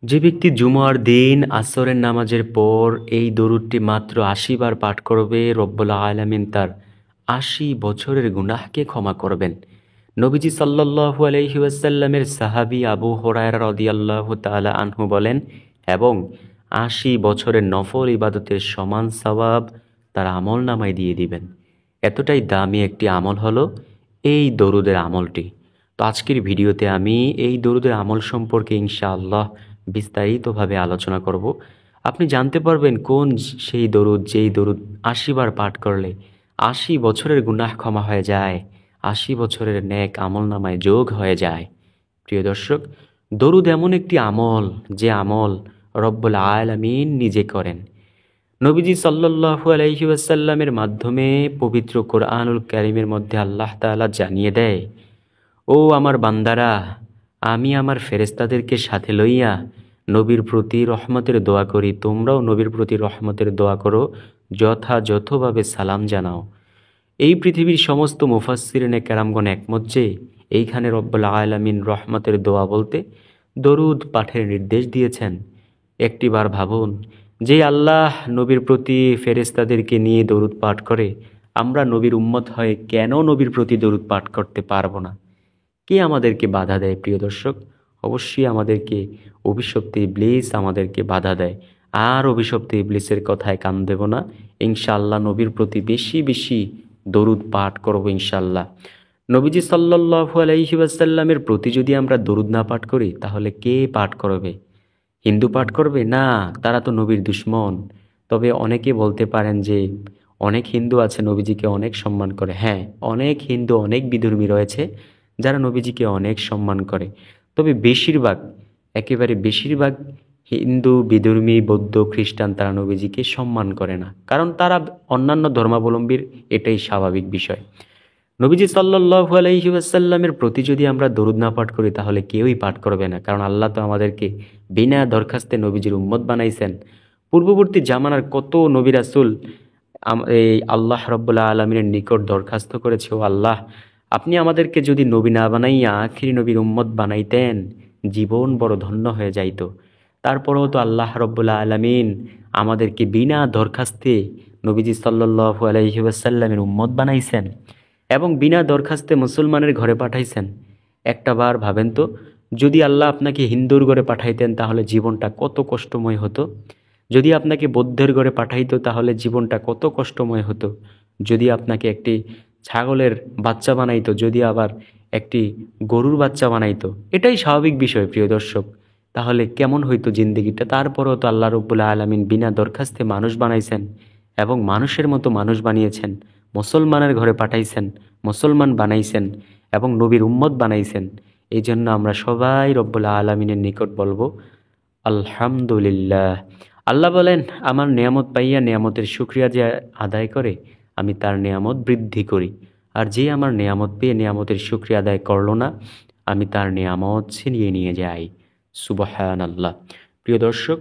যে ব্যক্তি জুমার দিন আসরের নামাজের পর এই দরুদটি মাত্র ৮০ বার পাঠ করবে, রব্বুল আলামিন তার ৮০ বছরের গুনাহকে ক্ষমা করবেন। নবীজি সাল্লাল্লাহু আলাইহি ওয়াসাল্লামের সাহাবী আবু হুরায়রা রাদিয়াল্লাহু তাআলা আনহু বলেন, এবং ৮০ বছরের নফল ইবাদতের সমান সওয়াব তার আমলনামায় দিয়ে দিবেন। এতটাই দামি একটি আমল হলো এই দরুদের আমলটি। তো আজকের ভিডিওতে আমি এই দরুদের আমল সম্পর্কে ইনশাআল্লাহ বিস্তারিতভাবে আলোচনা করব। আপনি জানতে পারবেন কোন সেই দরুদ, যেই দরুদ ৮০ বার পাঠ করলে ৮০ বছরের গুনাহ ক্ষমা হয়ে যায়, ৮০ বছরের নেক আমলনামায় যোগ হয়ে যায়। প্রিয় দর্শক, দরুদ এমন একটি আমল, যে আমল রব্বুল আলামিন নিজে করেন। নবীজি সাল্লাল্লাহু আলাইহি ওয়াসাল্লামের মাধ্যমে পবিত্র কোরআনুল কারীমের মধ্যে আল্লাহ তাআলা জানিয়ে দেয়, ও আমার বান্দারা, আমি আমার ফেরেশতাদেরকে সাথে লইয়া নবীর প্রতি রহমতের দোয়া করি, তোমরাও নবীর প্রতি রহমতের দোয়া করো, যথাযথভাবে সালাম জানাও। এই পৃথিবীর সমস্ত মুফাসসিরিনে কেরামগণ একমত যে এইখানে রব্বুল আলামিন রহমতের দোয়া বলতে দরুদ পাঠের নির্দেশ দিয়েছেন। একটিবার ভাবুন, যে আল্লাহ নবীর প্রতি ফেরেশতাদেরকে নিয়ে দরুদ পাঠ করে, আমরা নবীর উম্মত হয়ে কেন নবীর প্রতি দরুদ পাঠ করতে পারবো না? কে আমাদেরকে বাধা দেয়? প্রিয় দর্শক, অবশ্যই আমাদেরকে অভিশপ্ত ইবলিস আমাদেরকে বাধা দেয়। আর অভিশপ্ত ইবলিসের কথায় কান দেব না। ইনশাআল্লাহ নবীর প্রতি বেশি বেশি দরুদ পাঠ করব ইনশাআল্লাহ। নবীজি সাল্লাল্লাহু আলাইহি ওয়াসাল্লামের প্রতি যদি আমরা দরুদ না পাঠ করি, তাহলে কে পাঠ করবে? হিন্দু পাঠ করবে? না, তারা তো নবীর দুশমন। তবে অনেকে বলতে পারেন যে অনেক হিন্দু আছে নবীজিকে অনেক সম্মান করে। হ্যাঁ, অনেক হিন্দু, অনেক বিধর্মী রয়েছে যারা নবীজিকে অনেক সম্মান করে। তবে বেশিরভাগ, একেবারে বেশিরভাগ হিন্দু, বিধর্মী, বৌদ্ধ, খ্রিস্টান তারা নবীজিকে সম্মান করে না, কারণ তারা অন্যান্য ধর্মাবলম্বীর, এটাই স্বাভাবিক বিষয়। নবীজি সাল্লাল্লাহু আলাইহি ওয়াসাল্লামের প্রতি যদি আমরা দরুদ না পাঠ করি, তাহলে কেউই পাঠ করবে না, কারণ আল্লাহ তো আমাদেরকে বিনা দরখাস্তে নবীজির উম্মত বানাইছেন। পূর্ববর্তী জামানার কত নবী রাসূল এই আল্লাহ রাব্বুল আলামিনের নিকট দরখাস্ত করেছে, ও আল্লাহ, আপনি আমাদেরকে যদি নবী না বানাইয়া আখিরি নবীর উম্মত বানাইতেন, জীবন বড় ধন্য হয়ে যাইত। তারপরেও তো আল্লাহ রাব্বুল আলামিন আমাদেরকে বিনা দরখাস্তে নবীজি সাল্লাল্লাহু আলাইহি ওয়াসাল্লামের উম্মত বানাইছেন এবং বিনা দরখাস্তে মুসলমানের ঘরে পাঠাইছেন। একটা বার ভাবেন তো, যদি আল্লাহ আপনাকে হিন্দুর ঘরে পাঠাইতেন, তাহলে জীবনটা কত কষ্টময় হতো। যদি আপনাকে বৌদ্ধের ঘরে পাঠাইতো, তাহলে জীবনটা কত কষ্টময় হতো। যদি আপনাকে একটি ছাগলের বাচ্চা বানাইতো, যদি আবার একটি গরুর বাচ্চা বানাইতো, এটাই স্বাভাবিক বিষয় প্রিয় দর্শক। তাহলে কেমন হইতো জিন্দেগিটা? তারপরেও তো আল্লাহ রাব্বুল আলামিন বিনা দরখাস্তে মানুষ বানাইছেন এবং মানুষের মতো মানুষ বানিয়েছেন, মুসলমানের ঘরে পাঠাইছেন, মুসলমান বানাইছেন এবং নবীর উম্মত বানাইছেন। এই জন্য আমরা সবাই রব্বুল আলামিনের নিকট বলবো আলহামদুলিল্লাহ। আল্লাহ বলেন, আমার নেয়ামত পাইয়া নেয়ামতের শুকরিয়া যে আদায় করে, আমি তার নেয়ামত বৃদ্ধি করি। আর যে আমার নেয়ামত পেয়ে নেয়ামতের শুকরিয়া আদায় করলো না, আমি তার নেয়ামত ছিনিয়ে নিয়ে যাই। সুবহানাল্লাহ। প্রিয় দর্শক,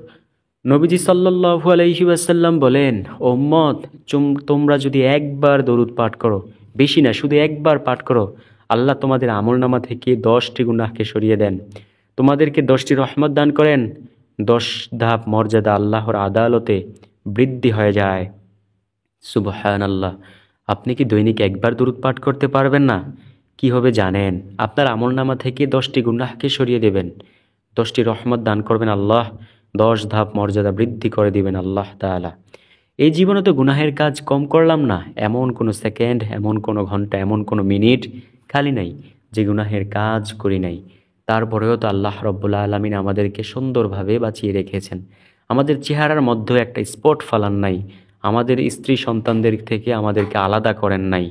নবীজি সাল্লাল্লাহু আলাইহি ওয়াসাল্লাম বলেন, ও উম্মত, তোমরা যদি একবার দরুদ পাঠ করো, বেশি না, শুধু একবার পাঠ করো, আল্লাহ তোমাদের আমলনামা থেকে 10টি গুনাহকে সরিয়ে দেন, তোমাদেরকে 10টি রহমত দান করেন, 10 ধাপ মর্যাদা আল্লাহর আদালতে বৃদ্ধি হয়ে যায়। সুবহানাল্লাহ। আপনি কি দৈনিক একবার দরুদ পাঠ করতে পারবেন না? কি হবে জানেন? আপনার আমলনামা থেকে 10টি গুনাহকে সরিয়ে দেবেন, 10টি রহমত দান করবেন আল্লাহ, 10 ধাপ মর্যাদা বৃদ্ধি করে দিবেন আল্লাহ তাআলা। এই জীবনে তো গুনাহের কাজ কম করলাম না, এমন কোনো সেকেন্ড, এমন কোনো ঘন্টা, এমন কোনো মিনিট খালি নাই যে গুনাহের কাজ করি নাই। তারপরেও তো আল্লাহ রাব্বুল আলামিন আমাদেরকে সুন্দরভাবে বাঁচিয়ে রেখেছেন। আমাদের চেহারার মধ্যেও একটা স্পট ফালান নাই, আমাদের স্ত্রী সন্তানদের থেকে আমাদেরকে আলাদা করেন নাই।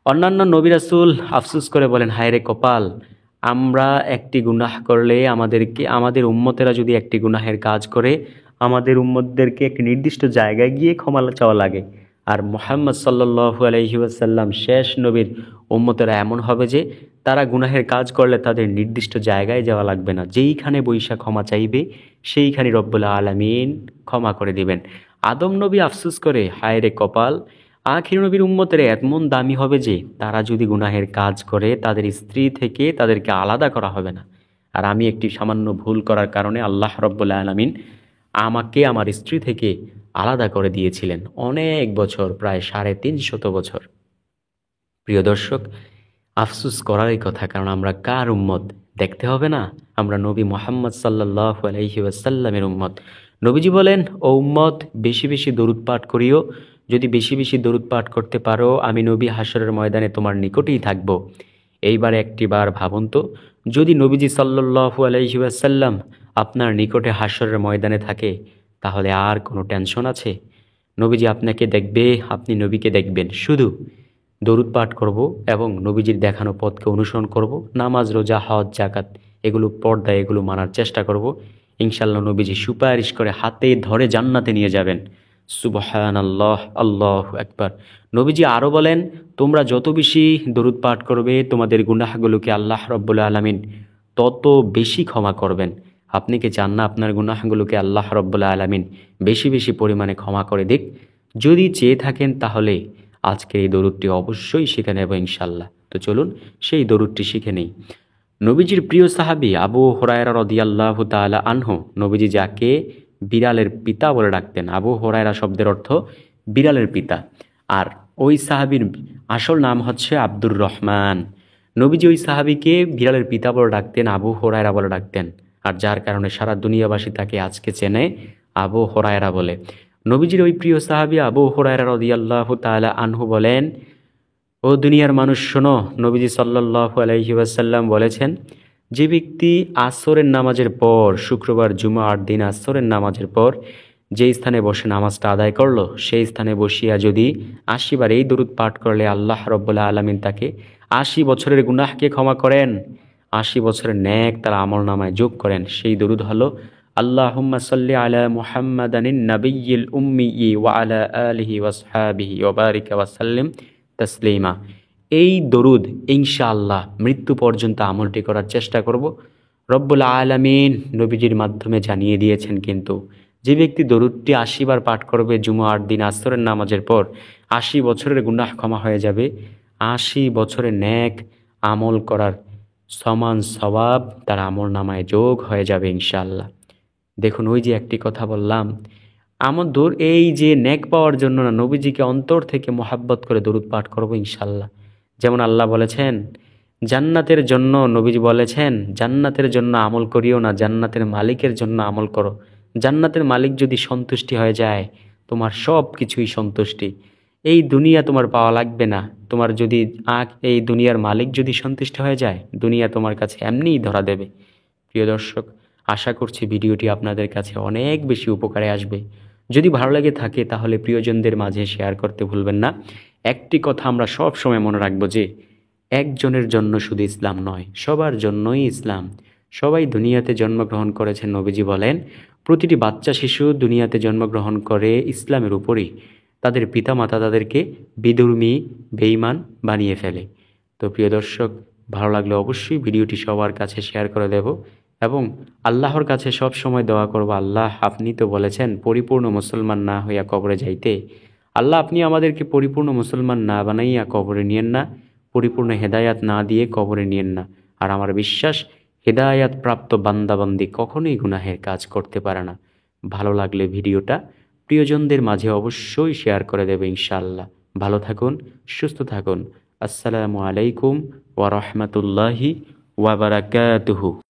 অন্যান্য নবী রাসূল আফসোস করে বলেন, হায় রে কপাল, আমরা একটি গুনাহ করলে, আমাদের উম্মতেরা যদি একটি গুনাহের কাজ করে, আমাদের উম্মতদেরকে একটি নির্দিষ্ট জায়গায় গিয়ে ক্ষমা চাওয়া লাগে। আর মুহাম্মদ সাল্লাল্লাহু আলাইহি ওয়াসাল্লাম শেষ নবীর উম্মতেরা এমন হবে যে তারা গুনাহের কাজ করলে তাদের নির্দিষ্ট জায়গায় যাওয়া লাগবে না, যেইখানে বৈশা ক্ষমা চাইবে সেইখানে রব্বুল আলামিন ক্ষমা করে দিবেন। আদম নবী আফসোস করে, হায় রে কপাল, আখির নবীর উম্মতেরা এমন দামি হবে যে তারা যদি গুনাহের কাজ করে, তাদের স্ত্রী থেকে তাদেরকে আলাদা করা হবে না। আর আমি একটি সামান্য ভুল করার কারণে আল্লাহ রাব্বুল আলামিন আমাকে আমার স্ত্রী থেকে আলাদা করে দিয়েছিলেন অনেক বছর, প্রায় 350 বছর। প্রিয় দর্শক, আফসোস করারই কথা, কারণ আমরা কার উম্মত দেখতে হবে না? আমরা নবী মুহাম্মদ সাল্লাল্লাহু আলাইহি ওয়াসাল্লামের উম্মত। নবীজি বলেন, ও উম্মত, বেশি বেশি দরুদ পাঠ করিও। যদি বেশি বেশি দরুদ পাঠ করতে পারো, আমি নবী হাশরের ময়দানে তোমার নিকটেই থাকব। এইবার একটিবার ভাবুন তো, যদি নবীজি সাল্লাল্লাহু আলাইহি ওয়াসাল্লাম আপনার নিকটে হাশরের ময়দানে থাকে, তাহলে আর কোনো টেনশন আছে? নবীজি আপনাকে দেখবে, আপনি নবীকে দেখবেন। শুধু দরুদ পাঠ করব এবং নবীজির দেখানো পথকে অনুসরণ করব, নামাজ, রোজা, হজ, জাকাত এগুলো পর্দায় এগুলো মানার চেষ্টা করব। ইনশাআল্লাহ নবীজি সুপারিশ করে হাতে ধরে জান্নাতে নিয়ে যাবেন। সুবহানাল্লাহ, আল্লাহু আকবার। নবীজি আরও বলেন, তোমরা যত বেশি দরুদ পাঠ করবে, তোমাদের গুনাহগুলোকে আল্লাহ রাব্বুল আলামিন তত বেশি ক্ষমা করবেন। আপনি কি চান না আপনার গুনাহগুলোকে আল্লাহ রাব্বুল আলামিন বেশি বেশি পরিমাণে ক্ষমা করে দিক? যদি চেয়ে থাকেন তাহলে আজকের এই দরুদটি অবশ্যই শিখে নেব ইনশাআল্লাহ। তো চলুন সেই দরুদটি শিখে নেই। নবীজির প্রিয় সাহাবী আবু হুরায়রা রাদিয়াল্লাহু তাআলা আনহু, নবীজি যাকে বিড়ালের পিতা বলে ডাকতেন, আবু হুরায়রা শব্দের অর্থ বিড়ালের পিতা। আর ওই সাহাবীর আসল নাম হচ্ছে আব্দুর রহমান। নবীজি ওই সাহাবীকে বিড়ালের পিতা বলে ডাকতেন, আবু হুরায়রা বলে ডাকতেন। আর যার কারণে সারা দুনিয়াবাসী তাকে আজকে চেনে আবু হুরায়রা বলে। নবীজির ওই প্রিয় সাহাবী আবু হুরায়রা রাদিয়াল্লাহু তাআলা আনহু বলেন, ও দুনিয়ার মানুষ শোনো, নবীজি সাল্লাল্লাহু আলাইহি ওয়াসাল্লাম বলেছেন, যে ব্যক্তি আসরের নামাজের পর, শুক্রবার জুমার দিন আসরের নামাজের পর যে স্থানে বসে নামাজটা আদায় করলো, সেই স্থানে বসিয়া যদি 80 বার এই দরুদ পাঠ করলে আল্লাহ রাব্বুল আলামিন তাকে 80 বছরের গুনাহকে ক্ষমা করেন, 80 বছরের নেক তার আমলনামায় যোগ করেন। সেই দরুদ হলো, আল্লাহুম্মা সাল্লি আলা মুহাম্মাদানিন নাবিয়্যিল উম্মি ওয়া আলা আলিহি ওয়াসহাবিহি ওয়া বারিক ওয়া সাল্লিম তাসলিমা। এই দরুদ ইনশাআল্লাহ মৃত্যু পর্যন্ত আমলটি করার চেষ্টা করব। রব্বুল আলামিন নবীজির মাধ্যমে জানিয়ে দিয়েছেন, কিন্তু যে ব্যক্তি দরুদটি 80 বার পাঠ করবে জুমার দিন আসরের নামাজের পর, 80 বছরের গুনাহ ক্ষমা হয়ে যাবে, 80 বছরের নেক আমল করার সমান সওয়াব তার আমলনামায় যোগ হয়ে যাবে ইনশাআল্লাহ। দেখুন, ওই যে একটি কথা বললাম, আমাদের এই যে নেক পাওয়ার জন্য না, নবীজিকে অন্তর থেকে মোহাব্বত করে দরুদ পাঠ করব ইনশাআল্লাহ। যেমন আল্লাহ বলেছেন জান্নাতের জন্য, নবীজি বলেছেন জান্নাতের জন্য আমল করিও না, জান্নাতের মালিকের জন্য আমল করো। জান্নাতের মালিক যদি সন্তুষ্টি হয়ে যায়, তোমার সব কিছুই সন্তুষ্টি। এই দুনিয়া তোমার পাওয়া লাগবে না। তোমার যদি এই দুনিয়ার মালিক যদি সন্তুষ্ট হয়ে যায়, দুনিয়া তোমার কাছে এমনিই ধরা দেবে। প্রিয় দর্শক, আশা করছি ভিডিওটি আপনাদের কাছে অনেক বেশি উপকারে আসবে। যদি ভালো লাগে থাকে তাহলে প্রিয়জনদের মাঝে শেয়ার করতে ভুলবেন না। একটি কথা আমরা সব সময় মনে রাখবো যে একজনের জন্য শুধু ইসলাম নয়, সবার জন্যই ইসলাম। সবাই দুনিয়াতে জন্মগ্রহণ করেছেন, নবীজি বলেন প্রতিটি বাচ্চা শিশু দুনিয়াতে জন্মগ্রহণ করে ইসলামের উপরই। তাদের পিতামাতা তাদেরকে বিধর্মী, বেঈমান বানিয়ে ফেলে। তো প্রিয় দর্শক, ভালো লাগলে অবশ্যই ভিডিওটি সবার কাছে শেয়ার করে দেব এবং আল্লাহর কাছে সব সময় দোয়া করব, আল্লাহ আপনি তো বলেছেন পরিপূর্ণ মুসলমান না হইয়া কবরে যাইতে। আল্লাহ আপনি আমাদেরকে পরিপূর্ণ মুসলমান না বানাইয়া কবরে নিয়েন না, পরিপূর্ণ হেদায়াত না দিয়ে কবরে নিয়েন না। আর আমার বিশ্বাস, হেদায়াত প্রাপ্ত বান্দাবান্দি কখনোই গুনাহের কাজ করতে পারে না। ভালো লাগলে ভিডিওটা প্রিয়জনদের মাঝে অবশ্যই শেয়ার করে দেবে ইনশাআল্লাহ। ভালো থাকুন, সুস্থ থাকুন। আসসালামু আলাইকুম ওয়া রাহমাতুল্লাহি ওয়া বারাকাতুহু।